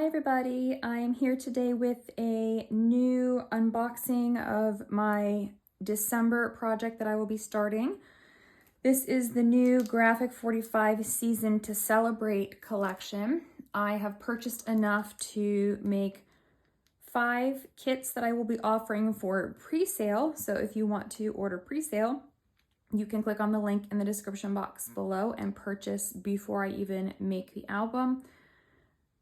Hi everybody, I'm here today with a new unboxing of my December project that I will be starting. This is the new Graphic 45 Season to Celebrate collection. I have purchased enough to make 5 kits that I will be offering for pre-sale. So if you want to order pre-sale, you can click on the link in the description box below and purchase before I even make the album.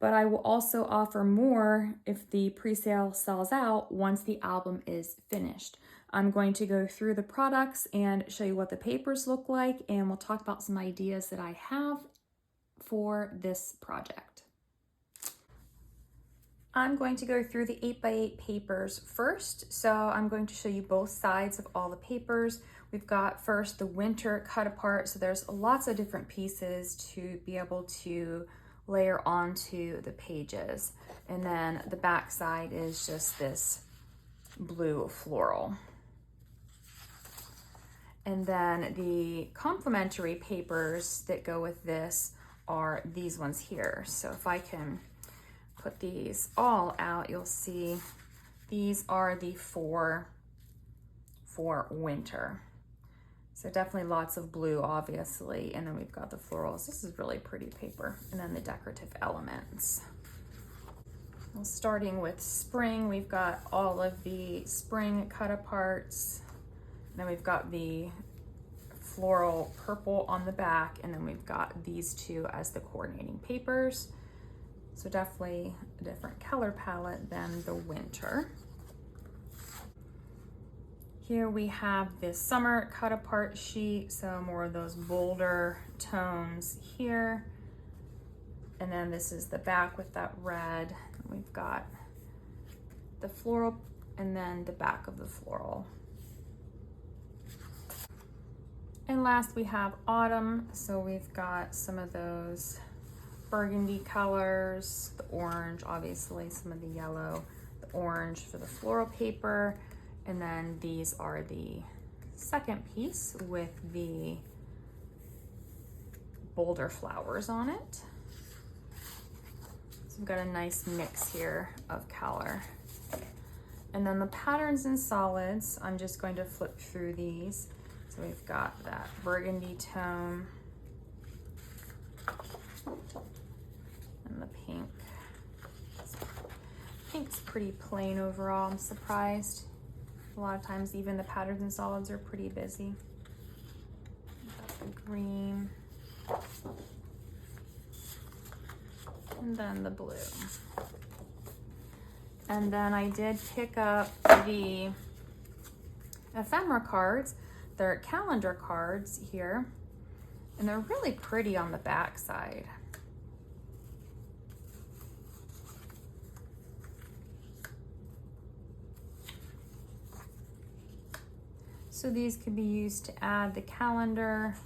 But I will also offer more if the pre-sale sells out once the album is finished. I'm going to go through the products and show you what the papers look like, and we'll talk about some ideas that I have for this project. I'm going to go through the 8x8 papers first. So I'm going to show you both sides of all the papers. We've got first the winter cut apart. So there's lots of different pieces to be able to layer onto the pages. And then the back side is just this blue floral. And then the complementary papers that go with this are these ones here. So if I can put these all out, you'll see these are the 4 for winter. So definitely lots of blue, obviously. And then we've got the florals. This is really pretty paper. And then the decorative elements. Well, starting with spring, we've got all of the spring cut aparts. Then we've got the floral purple on the back. And then we've got these two as the coordinating papers. So definitely a different color palette than the winter. Here we have this summer cut apart sheet, so more of those bolder tones here. And then this is the back with that red. We've got the floral and then the back of the floral. And last we have autumn, so we've got some of those burgundy colors, the orange, obviously some of the yellow, the orange for the floral paper. And then these are the second piece with the bolder flowers on it. So we've got a nice mix here of color. And then the patterns and solids, I'm just going to flip through these. So we've got that burgundy tone and the pink. Pink's pretty plain overall, I'm surprised. A lot of times even the patterns and solids are pretty busy. Got the green. And then the blue. And then I did pick up the ephemera cards. They're calendar cards here. And they're really pretty on the back side. So these could be used to add the calendar,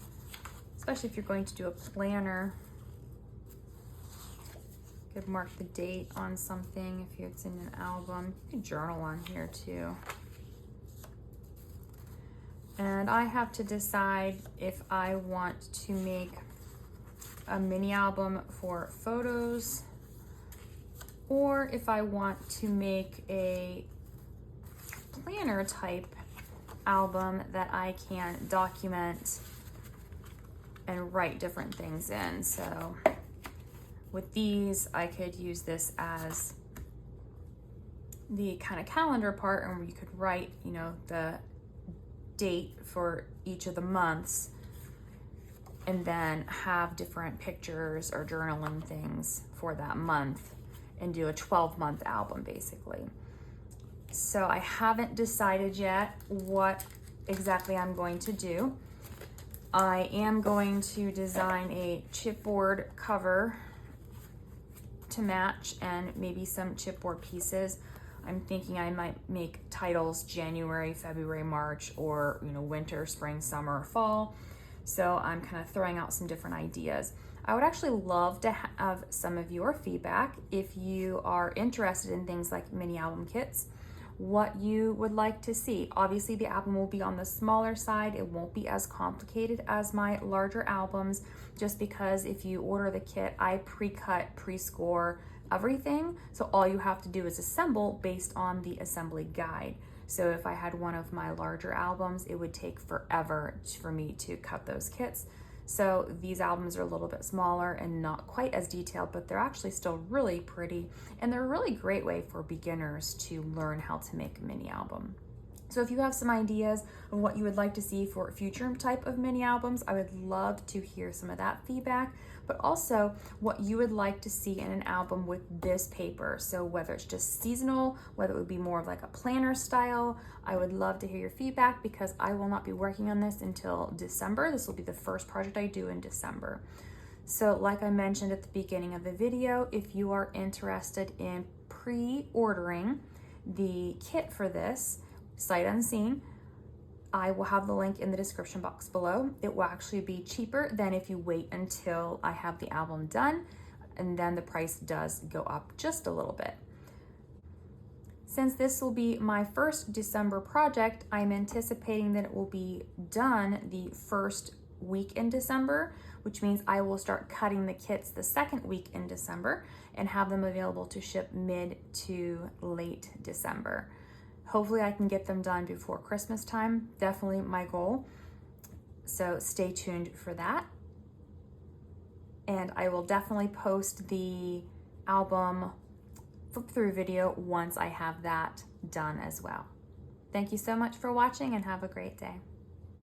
especially if you're going to do a planner. You could mark the date on something if it's in an album. You could journal on here too. And I have to decide if I want to make a mini album for photos or if I want to make a planner type album that I can document and write different things in. So with these, I could use this as the kind of calendar part, and where you could write, you know, the date for each of the months, and then have different pictures or journaling things for that month, and do a 12-month album basically. So I haven't decided yet what exactly I'm going to do. I am going to design a chipboard cover to match and maybe some chipboard pieces. I'm thinking I might make titles January, February, March, or winter, spring, summer, fall. So I'm kind of throwing out some different ideas. I would actually love to have some of your feedback if you are interested in things like mini album kits, what you would like to see. Obviously the album will be on the smaller side. It won't be as complicated as my larger albums, just because if you order the kit, I pre-cut, pre-score everything. So all you have to do is assemble based on the assembly guide. So if I had one of my larger albums, it would take forever for me to cut those kits. So these albums are a little bit smaller and not quite as detailed, but they're actually still really pretty, and they're a really great way for beginners to learn how to make a mini album. So if you have some ideas of what you would like to see for future type of mini albums, I would love to hear some of that feedback, but also what you would like to see in an album with this paper. So whether it's just seasonal, whether it would be more of like a planner style, I would love to hear your feedback, because I will not be working on this until December. This will be the first project I do in December. So like I mentioned at the beginning of the video, if you are interested in pre-ordering the kit for this, sight unseen, I will have the link in the description box below. It will actually be cheaper than if you wait until I have the album done, and then the price does go up just a little bit. Since this will be my first December project, I'm anticipating that it will be done the first week in December, which means I will start cutting the kits the second week in December and have them available to ship mid to late December. Hopefully I can get them done before Christmas time, definitely my goal. So stay tuned for that. And I will definitely post the album flip through video once I have that done as well. Thank you so much for watching, and have a great day.